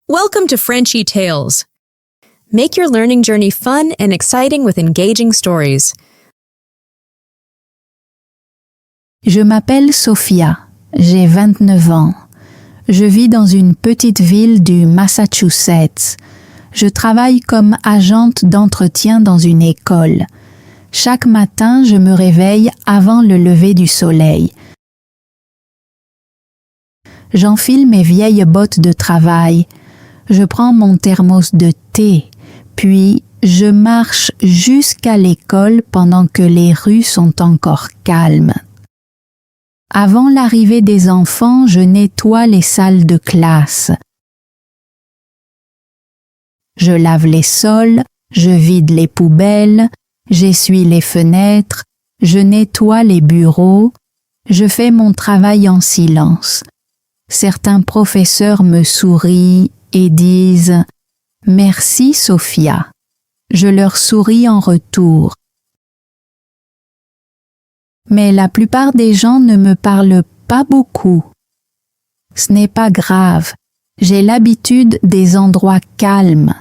Welcome to Frenchy Tales. Make your learning journey fun and exciting with engaging stories. Je m'appelle Sophia, j'ai 29 ans. Je vis dans une petite ville du Massachusetts. Je travaille comme agente d'entretien dans une école. Chaque matin, je me réveille avant le lever du soleil. J'enfile mes vieilles bottes de travail. Je prends mon thermos de thé, puis je marche jusqu'à l'école pendant que les rues sont encore calmes. Avant l'arrivée des enfants, je nettoie les salles de classe. Je lave les sols, je vide les poubelles, j'essuie les fenêtres, je nettoie les bureaux, je fais mon travail en silence. Certains professeurs me sourient et disent « Merci Sophia ». Je leur souris en retour. Mais la plupart des gens ne me parlent pas beaucoup. Ce n'est pas grave, j'ai l'habitude des endroits calmes.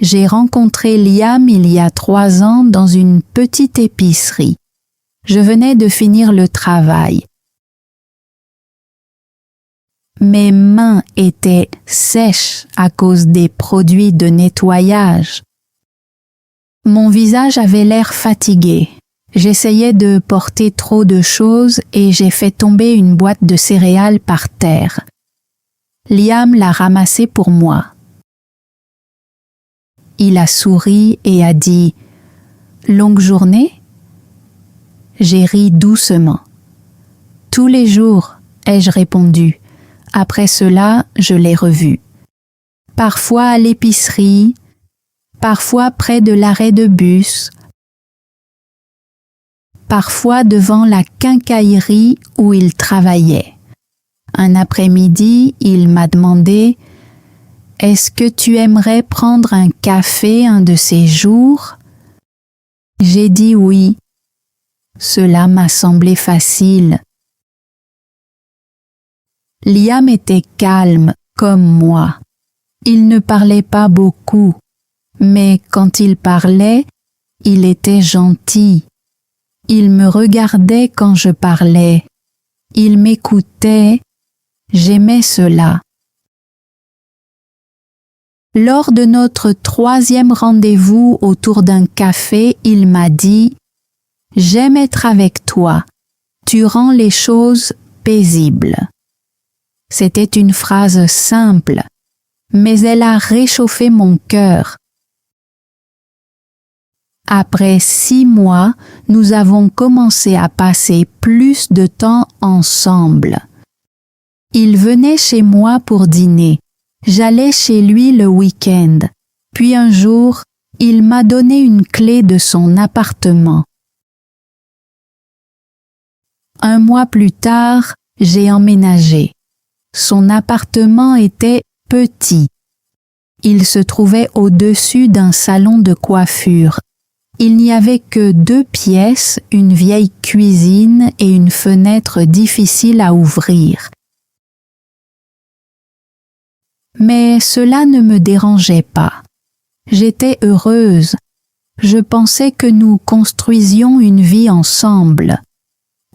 J'ai rencontré Liam il y a 3 ans dans une petite épicerie. Je venais de finir le travail. Mes mains étaient sèches à cause des produits de nettoyage. Mon visage avait l'air fatigué. J'essayais de porter trop de choses et j'ai fait tomber une boîte de céréales par terre. Liam l'a ramassée pour moi. Il a souri et a dit « Longue journée ?» J'ai ri doucement. « Tous les jours » ai-je répondu. Après cela, je l'ai revu. Parfois à l'épicerie, parfois près de l'arrêt de bus, parfois devant la quincaillerie où il travaillait. Un après-midi, il m'a demandé « Est-ce que tu aimerais prendre un café un de ces jours ?» J'ai dit oui. Cela m'a semblé facile. Liam était calme, comme moi. Il ne parlait pas beaucoup, mais quand il parlait, il était gentil. Il me regardait quand je parlais. Il m'écoutait. J'aimais cela. Lors de notre 3e rendez-vous autour d'un café, il m'a dit « J'aime être avec toi. Tu rends les choses paisibles. » C'était une phrase simple, mais elle a réchauffé mon cœur. Après 6 mois, nous avons commencé à passer plus de temps ensemble. Il venait chez moi pour dîner. J'allais chez lui le week-end. Puis un jour, il m'a donné une clé de son appartement. Un mois plus tard, j'ai emménagé. Son appartement était petit. Il se trouvait au-dessus d'un salon de coiffure. Il n'y avait que 2 pièces, une vieille cuisine et une fenêtre difficile à ouvrir. Mais cela ne me dérangeait pas. J'étais heureuse. Je pensais que nous construisions une vie ensemble.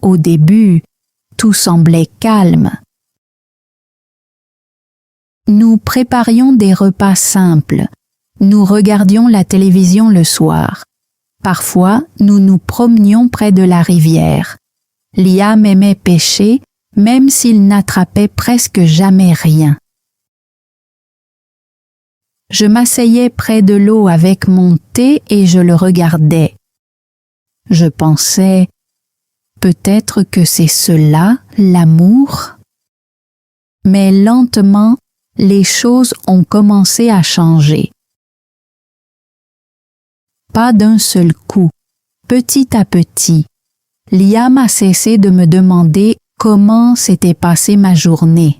Au début, tout semblait calme. Nous préparions des repas simples. Nous regardions la télévision le soir. Parfois, nous nous promenions près de la rivière. Liam aimait pêcher, même s'il n'attrapait presque jamais rien. Je m'asseyais près de l'eau avec mon thé et je le regardais. Je pensais, peut-être que c'est cela, l'amour. Mais lentement, les choses ont commencé à changer. Pas d'un seul coup, petit à petit. Liam a cessé de me demander comment s'était passée ma journée.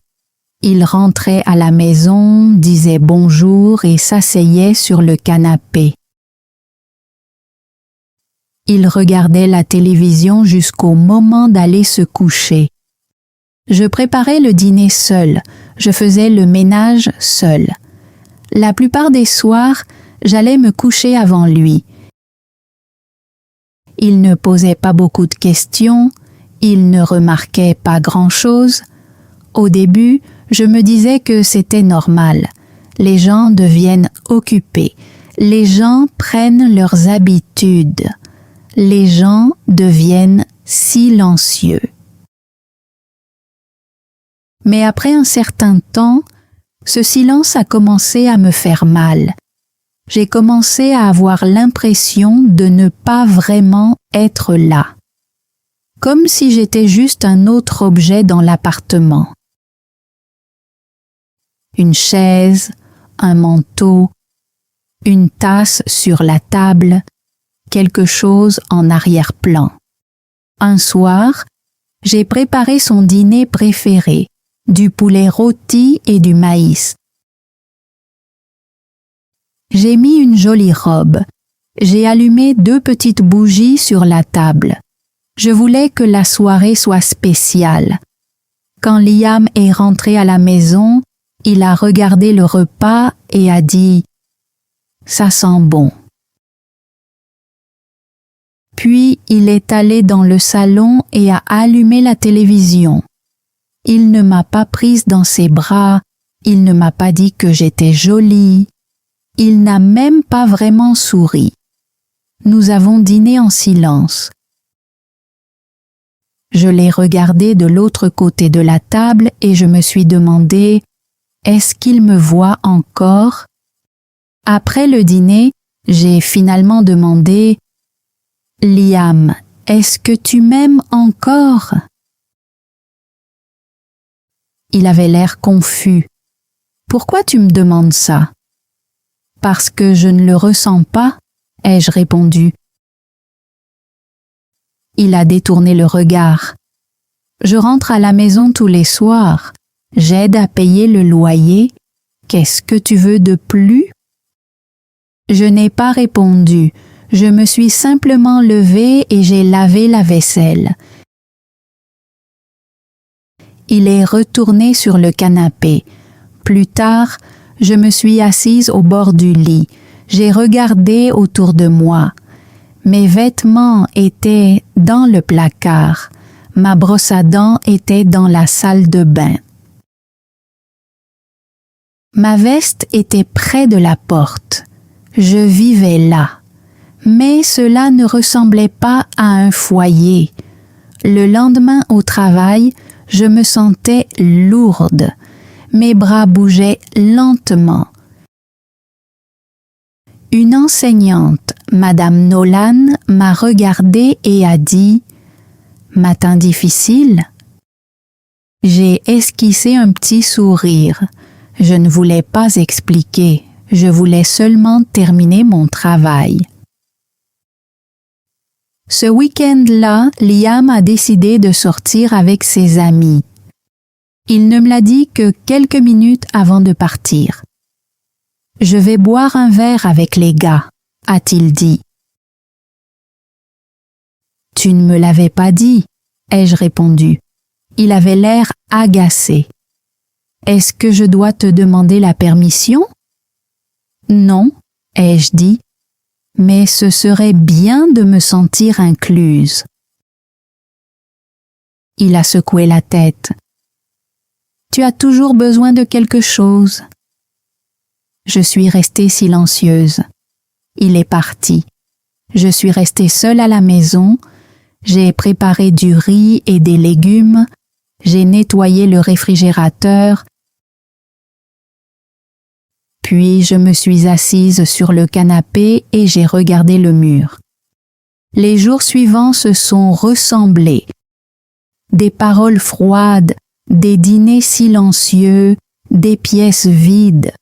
Il rentrait à la maison, disait bonjour et s'asseyait sur le canapé. Il regardait la télévision jusqu'au moment d'aller se coucher. Je préparais le dîner seule, je faisais le ménage seule. La plupart des soirs, j'allais me coucher avant lui. Il ne posait pas beaucoup de questions, il ne remarquait pas grand-chose. Au début, je me disais que c'était normal. Les gens deviennent occupés. Les gens prennent leurs habitudes. Les gens deviennent silencieux. Mais après un certain temps, ce silence a commencé à me faire mal. J'ai commencé à avoir l'impression de ne pas vraiment être là. Comme si j'étais juste un autre objet dans l'appartement. Une chaise, un manteau, une tasse sur la table, quelque chose en arrière-plan. Un soir, j'ai préparé son dîner préféré, du poulet rôti et du maïs. J'ai mis une jolie robe. J'ai allumé 2 petites bougies sur la table. Je voulais que la soirée soit spéciale. Quand Liam est rentré à la maison, il a regardé le repas et a dit « Ça sent bon ». Puis il est allé dans le salon et a allumé la télévision. Il ne m'a pas prise dans ses bras, il ne m'a pas dit que j'étais jolie, il n'a même pas vraiment souri. Nous avons dîné en silence. Je l'ai regardé de l'autre côté de la table et je me suis demandé « Est-ce qu'il me voit encore ?» Après le dîner, j'ai finalement demandé « Liam, est-ce que tu m'aimes encore ?» Il avait l'air confus. « Pourquoi tu me demandes ça ?»« Parce que je ne le ressens pas, » ai-je répondu. Il a détourné le regard. « Je rentre à la maison tous les soirs. J'aide à payer le loyer. Qu'est-ce que tu veux de plus ?» Je n'ai pas répondu. Je me suis simplement levée et j'ai lavé la vaisselle. Il est retourné sur le canapé. Plus tard, je me suis assise au bord du lit. J'ai regardé autour de moi. Mes vêtements étaient dans le placard. Ma brosse à dents était dans la salle de bain. Ma veste était près de la porte. Je vivais là. Mais cela ne ressemblait pas à un foyer. Le lendemain au travail, je me sentais lourde. Mes bras bougeaient lentement. Une enseignante, Madame Nolan, m'a regardée et a dit « Matin difficile ?» J'ai esquissé un petit sourire. Je ne voulais pas expliquer. Je voulais seulement terminer mon travail. Ce week-end-là, Liam a décidé de sortir avec ses amis. Il ne me l'a dit que quelques minutes avant de partir. « Je vais boire un verre avec les gars », a-t-il dit. « Tu ne me l'avais pas dit », ai-je répondu. Il avait l'air agacé. « Est-ce que je dois te demander la permission ?»« Non », ai-je dit, « mais ce serait bien de me sentir incluse. » Il a secoué la tête. « Tu as toujours besoin de quelque chose. » Je suis restée silencieuse. Il est parti. Je suis restée seule à la maison. J'ai préparé du riz et des légumes. J'ai nettoyé le réfrigérateur. Puis je me suis assise sur le canapé et j'ai regardé le mur. Les jours suivants se sont ressemblés. Des paroles froides, des dîners silencieux, des pièces vides.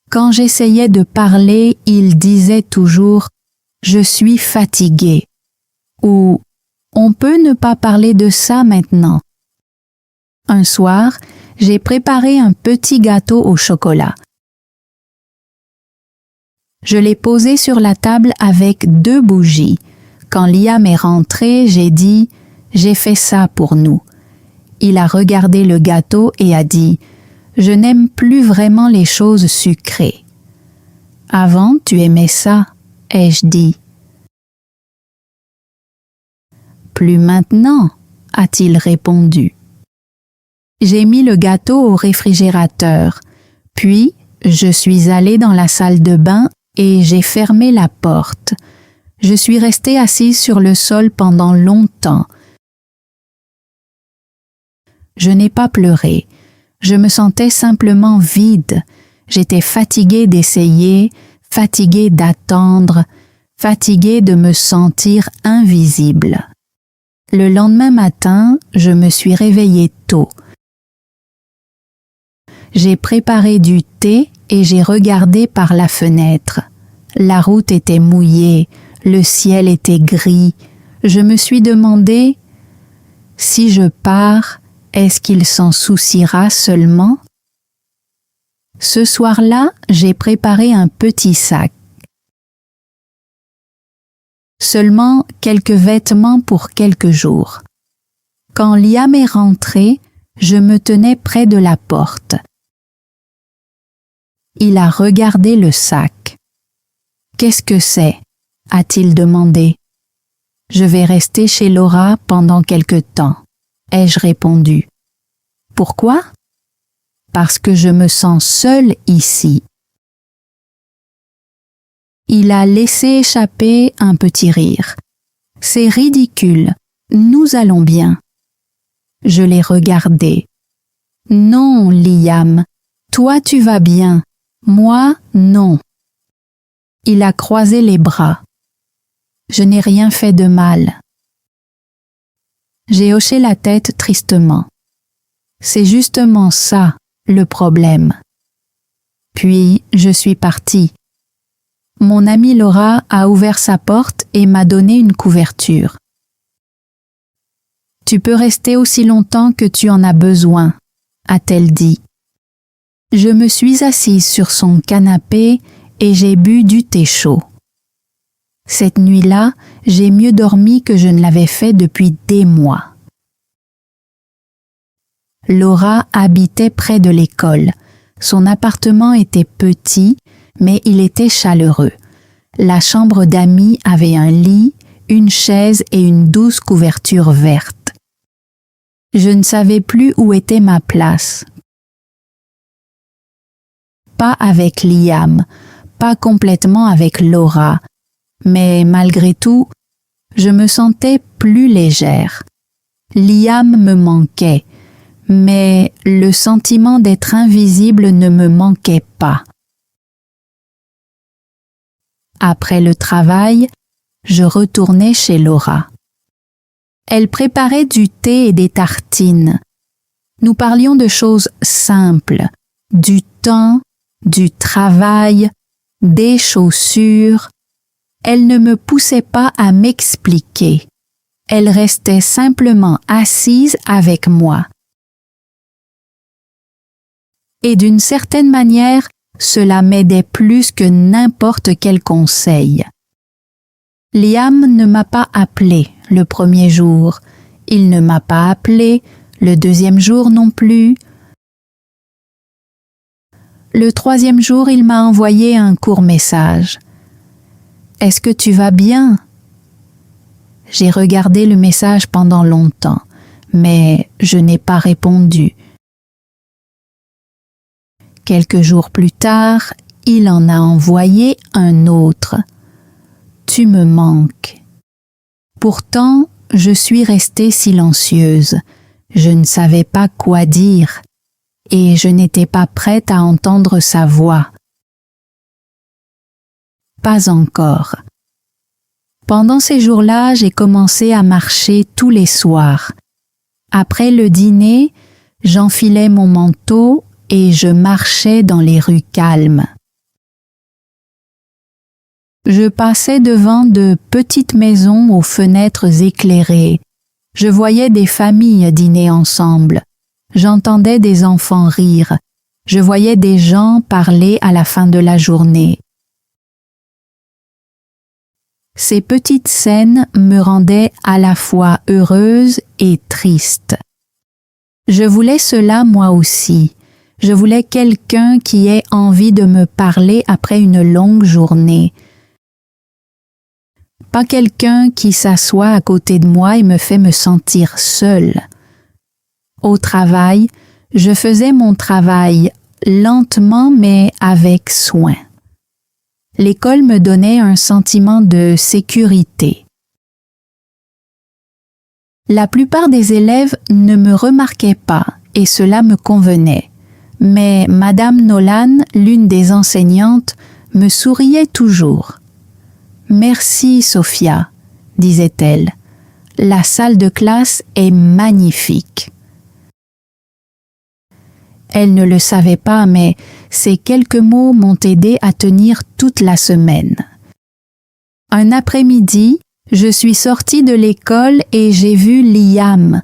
Quand j'essayais de parler, il disait toujours « Je suis fatigué » ou « On peut ne pas parler de ça maintenant ». Un soir, j'ai préparé un petit gâteau au chocolat. Je l'ai posé sur la table avec 2 bougies. Quand Liam est rentré, j'ai dit « J'ai fait ça pour nous ». Il a regardé le gâteau et a dit « Je n'aime plus vraiment les choses sucrées. Avant, tu aimais ça, ai-je dit. Plus maintenant, a-t-il répondu. J'ai mis le gâteau au réfrigérateur, puis je suis allée dans la salle de bain et j'ai fermé la porte. Je suis restée assise sur le sol pendant longtemps. Je n'ai pas pleuré. Je me sentais simplement vide. J'étais fatiguée d'essayer, fatiguée d'attendre, fatiguée de me sentir invisible. Le lendemain matin, je me suis réveillée tôt. J'ai préparé du thé et j'ai regardé par la fenêtre. La route était mouillée, le ciel était gris. Je me suis demandé, si je pars, est-ce qu'il s'en souciera seulement? Ce soir-là, j'ai préparé un petit sac. Seulement quelques vêtements pour quelques jours. Quand Liam est rentré, je me tenais près de la porte. Il a regardé le sac. « Qu'est-ce que c'est » a-t-il demandé. « Je vais rester chez Laura pendant quelque temps » ai-je répondu. « Pourquoi » ? « Parce que je me sens seule ici. » Il a laissé échapper un petit rire. « C'est ridicule, nous allons bien. » Je l'ai regardé. « Non, Liam, toi tu vas bien, moi non. » Il a croisé les bras. « Je n'ai rien fait de mal. » J'ai hoché la tête tristement. « C'est justement ça, le problème. » Puis je suis partie. Mon amie Laura a ouvert sa porte et m'a donné une couverture. « Tu peux rester aussi longtemps que tu en as besoin, » a-t-elle dit. Je me suis assise sur son canapé et j'ai bu du thé chaud. Cette nuit-là, j'ai mieux dormi que je ne l'avais fait depuis des mois. Laura habitait près de l'école. Son appartement était petit, mais il était chaleureux. La chambre d'amis avait un lit, une chaise et une douce couverture verte. Je ne savais plus où était ma place. Pas avec Liam, pas complètement avec Laura, mais malgré tout, je me sentais plus légère. Liam me manquait, mais le sentiment d'être invisible ne me manquait pas. Après le travail, je retournais chez Laura. Elle préparait du thé et des tartines. Nous parlions de choses simples, du temps, du travail, des chaussures. Elle ne me poussait pas à m'expliquer. Elle restait simplement assise avec moi. Et d'une certaine manière, cela m'aidait plus que n'importe quel conseil. Liam ne m'a pas appelé le premier jour. Il ne m'a pas appelé le deuxième jour non plus. Le troisième jour, il m'a envoyé un court message. « Est-ce que tu vas bien ?» J'ai regardé le message pendant longtemps, mais je n'ai pas répondu. Quelques jours plus tard, il en a envoyé un autre. « Tu me manques. » Pourtant, je suis restée silencieuse. Je ne savais pas quoi dire et je n'étais pas prête à entendre sa voix. Pas encore. Pendant ces jours-là, j'ai commencé à marcher tous les soirs. Après le dîner, j'enfilais mon manteau et je marchais dans les rues calmes. Je passais devant de petites maisons aux fenêtres éclairées. Je voyais des familles dîner ensemble. J'entendais des enfants rire. Je voyais des gens parler à la fin de la journée. Ces petites scènes me rendaient à la fois heureuse et triste. Je voulais cela moi aussi. Je voulais quelqu'un qui ait envie de me parler après une longue journée. Pas quelqu'un qui s'assoit à côté de moi et me fait me sentir seule. Au travail, je faisais mon travail lentement mais avec soin. L'école me donnait un sentiment de sécurité. La plupart des élèves ne me remarquaient pas et cela me convenait. Mais Madame Nolan, l'une des enseignantes, me souriait toujours. « Merci, Sophia, » disait-elle. « La salle de classe est magnifique. » Elle ne le savait pas, mais ces quelques mots m'ont aidé à tenir toute la semaine. Un après-midi, je suis sortie de l'école et j'ai vu Liam.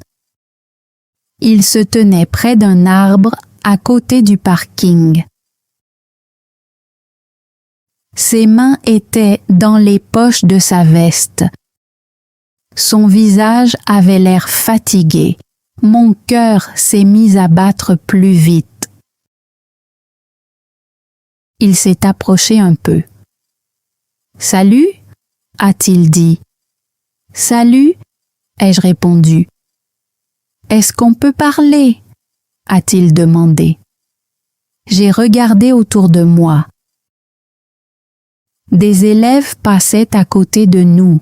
Il se tenait près d'un arbre à côté du parking. Ses mains étaient dans les poches de sa veste. Son visage avait l'air fatigué. Mon cœur s'est mis à battre plus vite. Il s'est approché un peu. « Salut » a-t-il dit. « Salut » ai-je répondu. « Est-ce qu'on peut parler » a-t-il demandé. J'ai regardé autour de moi. Des élèves passaient à côté de nous.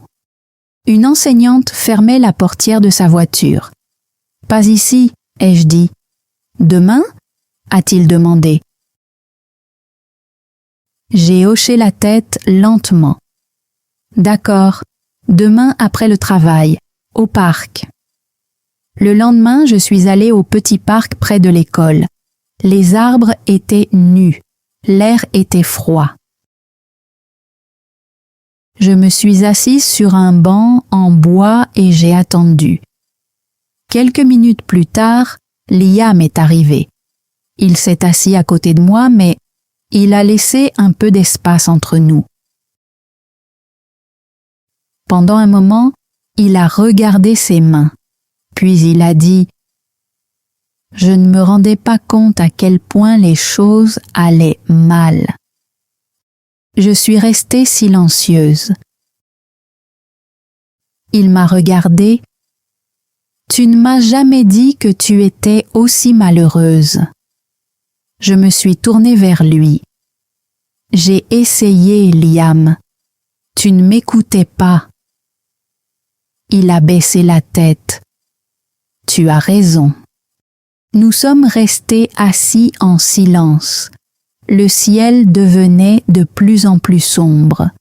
Une enseignante fermait la portière de sa voiture. « Pas ici » ai-je dit. « Demain » a-t-il demandé. J'ai hoché la tête lentement. « D'accord, demain après le travail, au parc. » Le lendemain, je suis allée au petit parc près de l'école. Les arbres étaient nus. L'air était froid. Je me suis assise sur un banc en bois et j'ai attendu. Quelques minutes plus tard, Liam est arrivé. Il s'est assis à côté de moi, mais il a laissé un peu d'espace entre nous. Pendant un moment, il a regardé ses mains. Puis il a dit « Je ne me rendais pas compte à quel point les choses allaient mal. » Je suis restée silencieuse. Il m'a regardée. « Tu ne m'as jamais dit que tu étais aussi malheureuse. » Je me suis tournée vers lui. « J'ai essayé, Liam. Tu ne m'écoutais pas. » Il a baissé la tête. « Tu as raison. » Nous sommes restés assis en silence. Le ciel devenait de plus en plus sombre.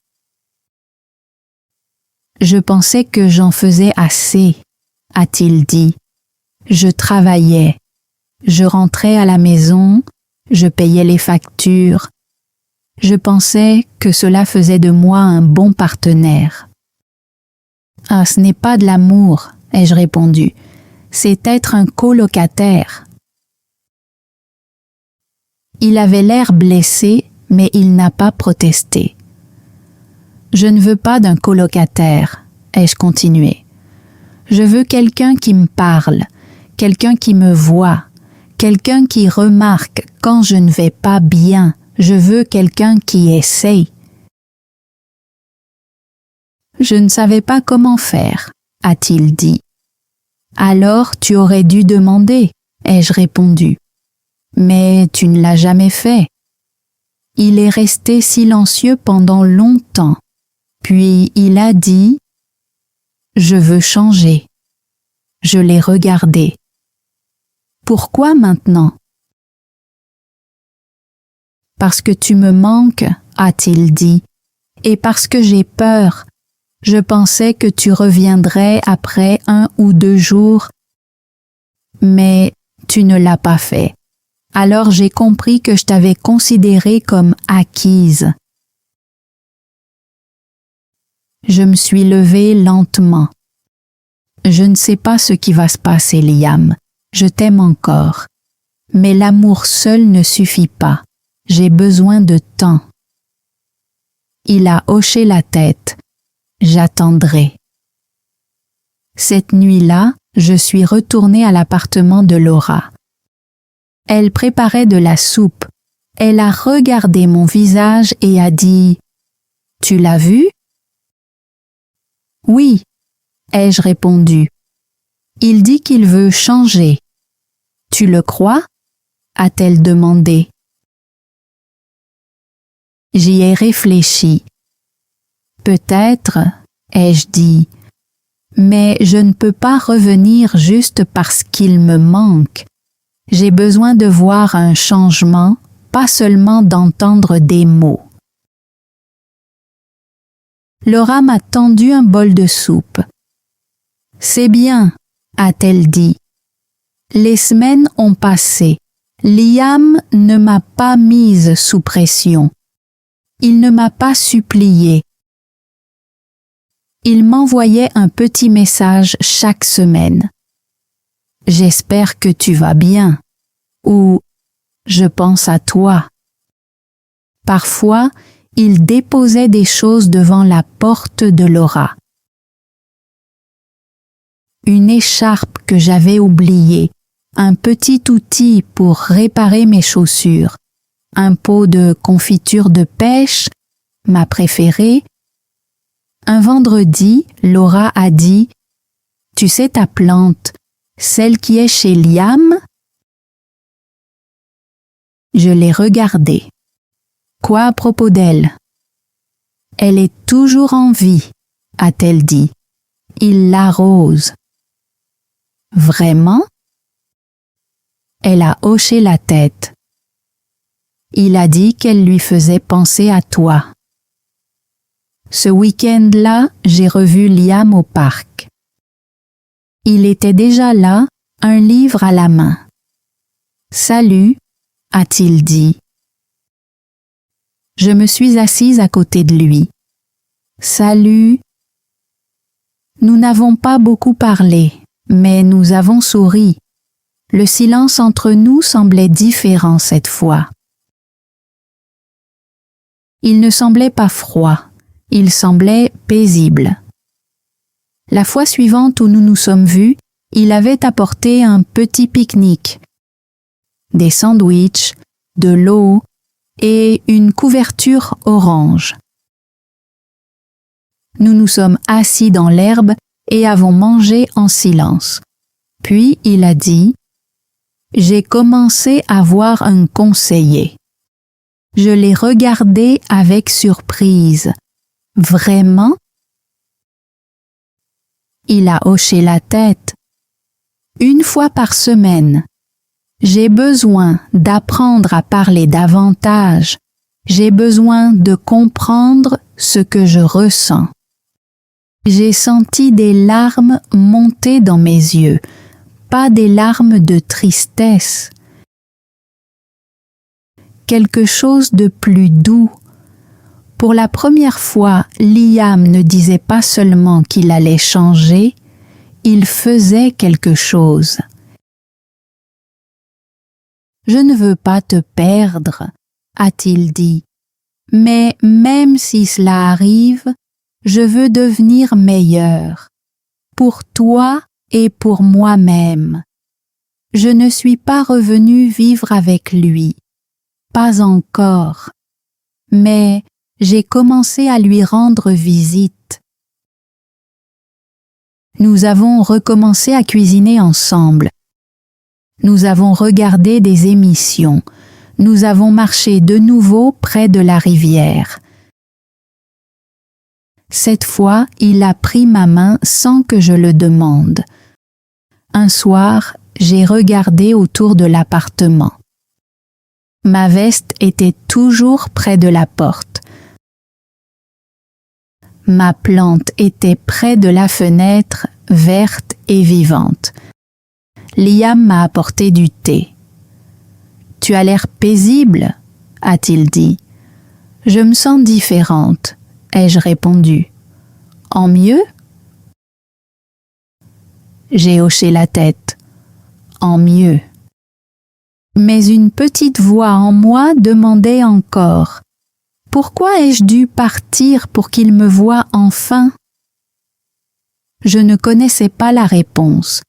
« Je pensais que j'en faisais assez, » a-t-il dit. « Je travaillais. Je rentrais à la maison, je payais les factures. Je pensais que cela faisait de moi un bon partenaire. »« Ah, ce n'est pas de l'amour, » ai-je répondu. C'est être un colocataire. Il avait l'air blessé, mais il n'a pas protesté. Je ne veux pas d'un colocataire, ai-je continué. Je veux quelqu'un qui me parle, quelqu'un qui me voit, quelqu'un qui remarque quand je ne vais pas bien. Je veux quelqu'un qui essaye. Je ne savais pas comment faire, a-t-il dit. Alors tu aurais dû demander, ai-je répondu. Mais tu ne l'as jamais fait. Il est resté silencieux pendant longtemps. Puis il a dit « Je veux changer ». Je l'ai regardé. « Pourquoi maintenant ?»« Parce que tu me manques, a-t-il dit, et parce que j'ai peur. Je pensais que tu reviendrais après 1 ou 2 jours, mais tu ne l'as pas fait. Alors j'ai compris que je t'avais considérée comme acquise. » Je me suis levée lentement. « Je ne sais pas ce qui va se passer, Liam. Je t'aime encore. Mais l'amour seul ne suffit pas. J'ai besoin de temps. » Il a hoché la tête. J'attendrai. Cette nuit-là, je suis retournée à l'appartement de Laura. Elle préparait de la soupe. Elle a regardé mon visage et a dit « Tu l'as vu ?» « Oui », ai-je répondu. « Il dit qu'il veut changer. »« Tu le crois ?» a-t-elle demandé. J'y ai réfléchi. « Peut-être, » ai-je dit, « mais je ne peux pas revenir juste parce qu'il me manque. J'ai besoin de voir un changement, pas seulement d'entendre des mots. » Laura m'a tendu un bol de soupe. « C'est bien, » a-t-elle dit. « Les semaines ont passé. Liam ne m'a pas mise sous pression. Il ne m'a pas supplié. Il m'envoyait un petit message chaque semaine. « J'espère que tu vas bien » ou « Je pense à toi ». Parfois, il déposait des choses devant la porte de Laura. Une écharpe que j'avais oubliée, un petit outil pour réparer mes chaussures, un pot de confiture de pêche, ma préférée. Un vendredi, Laura a dit « Tu sais ta plante, celle qui est chez Liam ?» Je l'ai regardée. « Quoi à propos d'elle ?»« Elle est toujours en vie, » a-t-elle dit. « Il l'arrose. » « Vraiment ?» Elle a hoché la tête. Il a dit qu'elle lui faisait penser à toi. Ce week-end-là, j'ai revu Liam au parc. Il était déjà là, un livre à la main. « Salut » a-t-il dit. Je me suis assise à côté de lui. « Salut » Nous n'avons pas beaucoup parlé, mais nous avons souri. Le silence entre nous semblait différent cette fois. Il ne semblait pas froid, il semblait paisible. La fois suivante où nous nous sommes vus, il avait apporté un petit pique-nique, des sandwichs, de l'eau et une couverture orange. Nous nous sommes assis dans l'herbe et avons mangé en silence. Puis il a dit « J'ai commencé à voir un conseiller. » Je l'ai regardé avec surprise. « Vraiment ?» Il a hoché la tête. « Une fois par semaine. J'ai besoin d'apprendre à parler davantage. J'ai besoin de comprendre ce que je ressens. » J'ai senti des larmes monter dans mes yeux, pas des larmes de tristesse. Quelque chose de plus doux. Pour la première fois, Liam ne disait pas seulement qu'il allait changer, il faisait quelque chose. « Je ne veux pas te perdre » a-t-il dit, « mais même si cela arrive, je veux devenir meilleur, pour toi et pour moi-même. Je ne suis pas revenu vivre avec lui, pas encore, mais j'ai commencé à lui rendre visite. Nous avons recommencé à cuisiner ensemble. Nous avons regardé des émissions. Nous avons marché de nouveau près de la rivière. Cette fois, il a pris ma main sans que je le demande. Un soir, j'ai regardé autour de l'appartement. Ma veste était toujours près de la porte. Ma plante était près de la fenêtre, verte et vivante. Liam m'a apporté du thé. « Tu as l'air paisible » a-t-il dit. « Je me sens différente » ai-je répondu. « En mieux ?» J'ai hoché la tête. « En mieux » Mais une petite voix en moi demandait encore « Pourquoi ai-je dû partir pour qu'il me voie enfin ?» Je ne connaissais pas la réponse.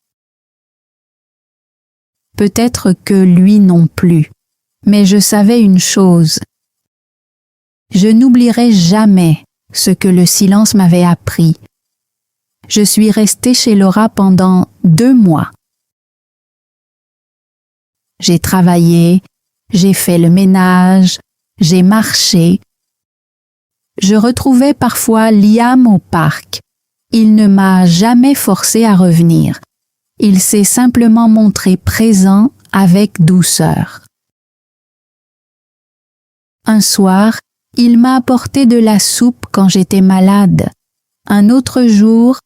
peut-être que lui non plus. Mais je savais une chose. Je n'oublierai jamais ce que le silence m'avait appris. Je suis restée chez Laura pendant 2 mois. J'ai travaillé, j'ai fait le ménage, j'ai marché. Je retrouvais parfois Liam au parc. Il ne m'a jamais forcé à revenir. Il s'est simplement montré présent avec douceur. Un soir, il m'a apporté de la soupe quand j'étais malade. Un autre jour,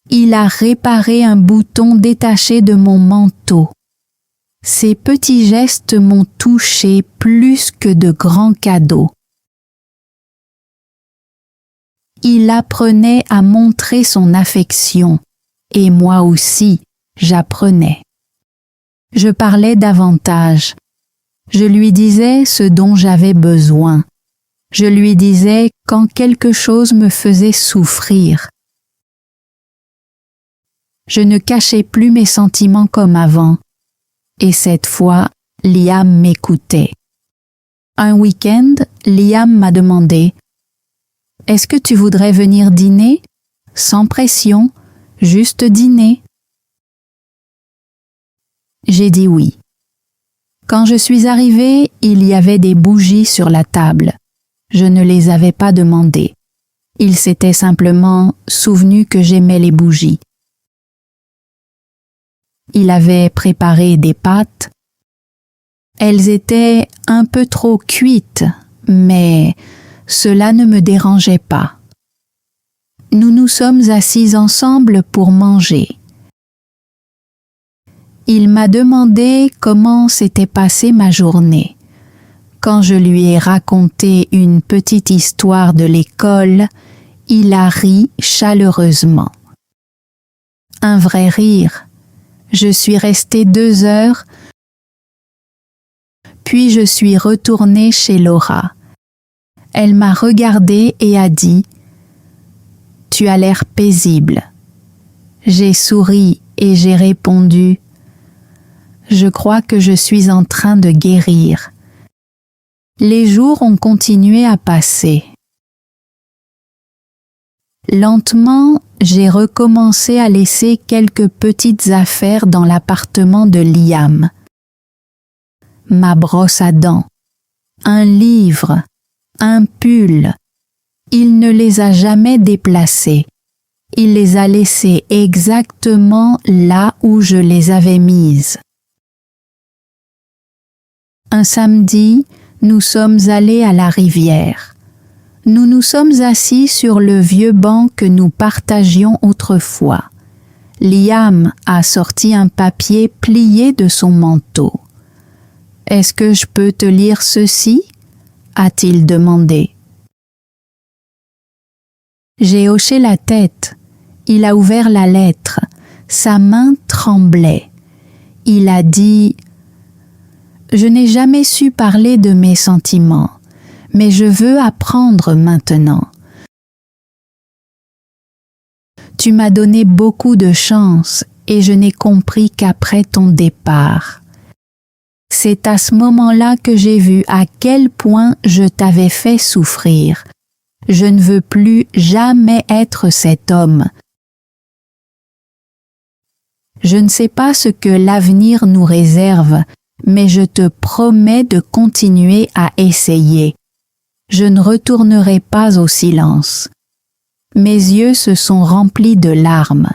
il a réparé un bouton détaché de mon manteau. Ces petits gestes m'ont touché plus que de grands cadeaux. Il apprenait à montrer son affection, et moi aussi, j'apprenais. Je parlais davantage. Je lui disais ce dont j'avais besoin. Je lui disais quand quelque chose me faisait souffrir. Je ne cachais plus mes sentiments comme avant. Et cette fois, Liam m'écoutait. Un week-end, Liam m'a demandé « Est-ce que tu voudrais venir dîner? Sans pression, juste dîner. » J'ai dit oui. Quand je suis arrivée, il y avait des bougies sur la table. Je ne les avais pas demandées. Il s'était simplement souvenu que j'aimais les bougies. Il avait préparé des pâtes. Elles étaient un peu trop cuites, mais cela ne me dérangeait pas. Nous nous sommes assis ensemble pour manger. Il m'a demandé comment s'était passée ma journée. Quand je lui ai raconté une petite histoire de l'école, il a ri chaleureusement. Un vrai rire. Je suis restée 2 heures, puis je suis retournée chez Laura. Elle m'a regardée et a dit « Tu as l'air paisible ». J'ai souri et j'ai répondu « Je crois que je suis en train de guérir ». Les jours ont continué à passer. Lentement, j'ai recommencé à laisser quelques petites affaires dans l'appartement de Liam. Ma brosse à dents, un livre, un pull. Il ne les a jamais déplacés. Il les a laissés exactement là où je les avais mises. Un samedi, nous sommes allés à la rivière. Nous nous sommes assis sur le vieux banc que nous partagions autrefois. Liam a sorti un papier plié de son manteau. « Est-ce que je peux te lire ceci ?» a-t-il demandé. J'ai hoché la tête. Il a ouvert la lettre. Sa main tremblait. Il a dit « Je n'ai jamais su parler de mes sentiments. Mais je veux apprendre maintenant. Tu m'as donné beaucoup de chance et je n'ai compris qu'après ton départ. C'est à ce moment-là que j'ai vu à quel point je t'avais fait souffrir. Je ne veux plus jamais être cet homme. Je ne sais pas ce que l'avenir nous réserve, mais je te promets de continuer à essayer. Je ne retournerai pas au silence. Mes yeux se sont remplis de larmes.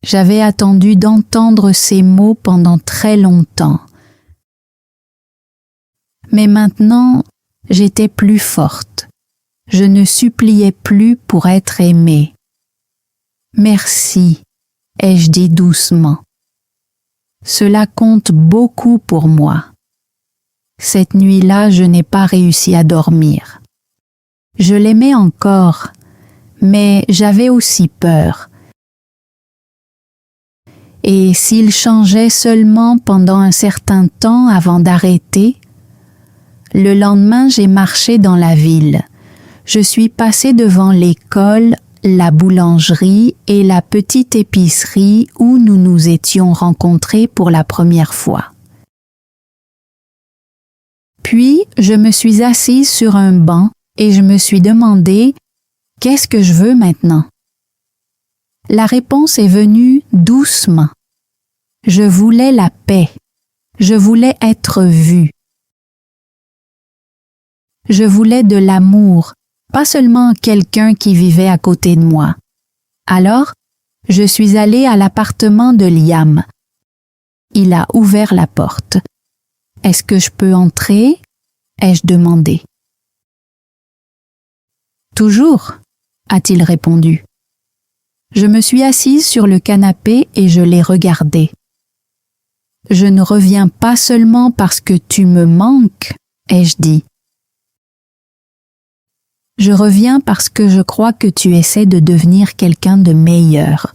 J'avais attendu d'entendre ces mots pendant très longtemps. Mais maintenant, j'étais plus forte. Je ne suppliais plus pour être aimée. Merci, ai-je dit doucement. Cela compte beaucoup pour moi. Cette nuit-là, je n'ai pas réussi à dormir. Je l'aimais encore, mais j'avais aussi peur. Et s'il changeait seulement pendant un certain temps avant d'arrêter? Le lendemain, j'ai marché dans la ville. Je suis passée devant l'école la boulangerie et la petite épicerie où nous nous étions rencontrés pour la première fois. Puis, je me suis assise sur un banc et je me suis demandé « Qu'est-ce que je veux maintenant ?» La réponse est venue doucement. Je voulais la paix. Je voulais être vue. Je voulais de l'amour, pas seulement quelqu'un qui vivait à côté de moi. Alors, je suis allée à l'appartement de Liam. Il a ouvert la porte. « Est-ce que je peux entrer ?» ai-je demandé. « Toujours, » a-t-il répondu. Je me suis assise sur le canapé et je l'ai regardé. « Je ne reviens pas seulement parce que tu me manques, » ai-je dit. Je reviens parce que je crois que tu essaies de devenir quelqu'un de meilleur.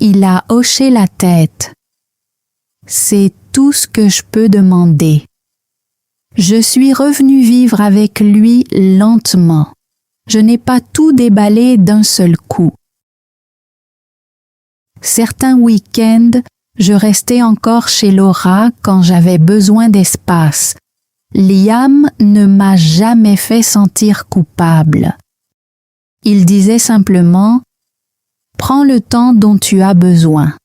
Il a hoché la tête. C'est tout ce que je peux demander. Je suis revenue vivre avec lui lentement. Je n'ai pas tout déballé d'un seul coup. Certains week-ends, je restais encore chez Laura quand j'avais besoin d'espace. Liam ne m'a jamais fait sentir coupable. Il disait simplement « Prends le temps dont tu as besoin »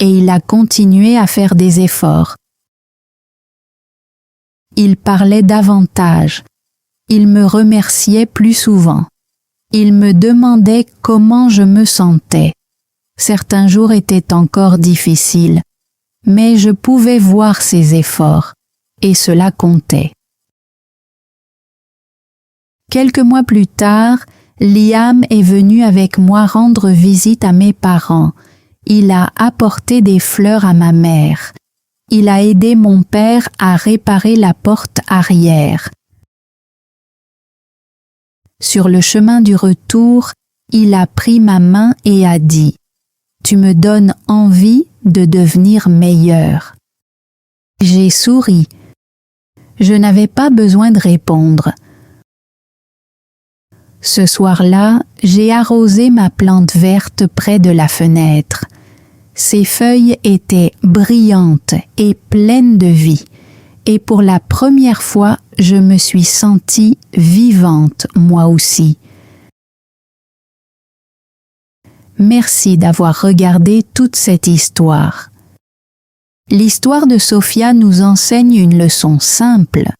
et il a continué à faire des efforts. Il parlait davantage. Il me remerciait plus souvent. Il me demandait comment je me sentais. Certains jours étaient encore difficiles, mais je pouvais voir ses efforts. Et cela comptait. Quelques mois plus tard, Liam est venu avec moi rendre visite à mes parents. Il a apporté des fleurs à ma mère. Il a aidé mon père à réparer la porte arrière. Sur le chemin du retour, il a pris ma main et a dit « Tu me donnes envie de devenir meilleur. » J'ai souri. Je n'avais pas besoin de répondre. Ce soir-là, j'ai arrosé ma plante verte près de la fenêtre. Ses feuilles étaient brillantes et pleines de vie, et pour la première fois, je me suis sentie vivante moi aussi. Merci d'avoir regardé toute cette histoire. L'histoire de Sophia nous enseigne une leçon simple.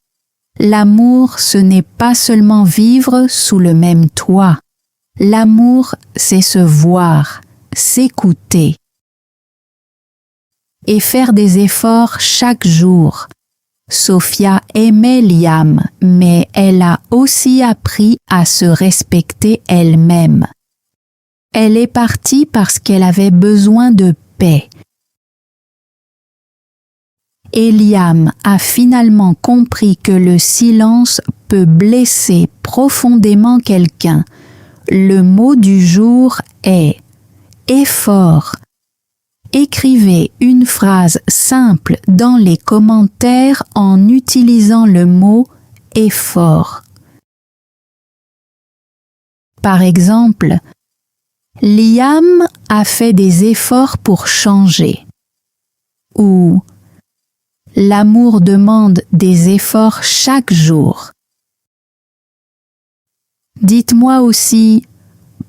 L'amour, ce n'est pas seulement vivre sous le même toit. L'amour, c'est se voir, s'écouter et faire des efforts chaque jour. Sophia aimait Liam, mais elle a aussi appris à se respecter elle-même. Elle est partie parce qu'elle avait besoin de paix. Et Liam a finalement compris que le silence peut blesser profondément quelqu'un. Le mot du jour est effort. Écrivez une phrase simple dans les commentaires en utilisant le mot effort. Par exemple, Liam a fait des efforts pour changer. Ou l'amour demande des efforts chaque jour. Dites-moi aussi,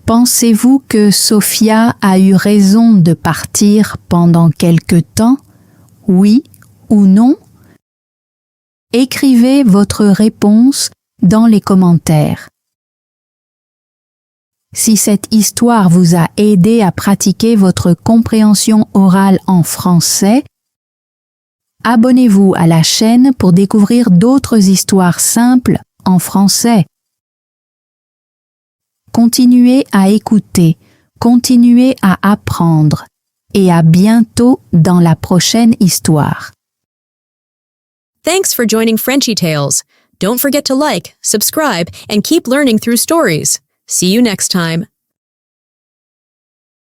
pensez-vous que Sophia a eu raison de partir pendant quelque temps? Oui ou non? Écrivez votre réponse dans les commentaires. Si cette histoire vous a aidé à pratiquer votre compréhension orale en français, abonnez-vous à la chaîne pour découvrir d'autres histoires simples en français. Continuez à écouter, continuez à apprendre et à bientôt dans la prochaine histoire. Thanks for joining Frenchy Tales. Don't forget to like, subscribe, and keep learning through stories. See you next time.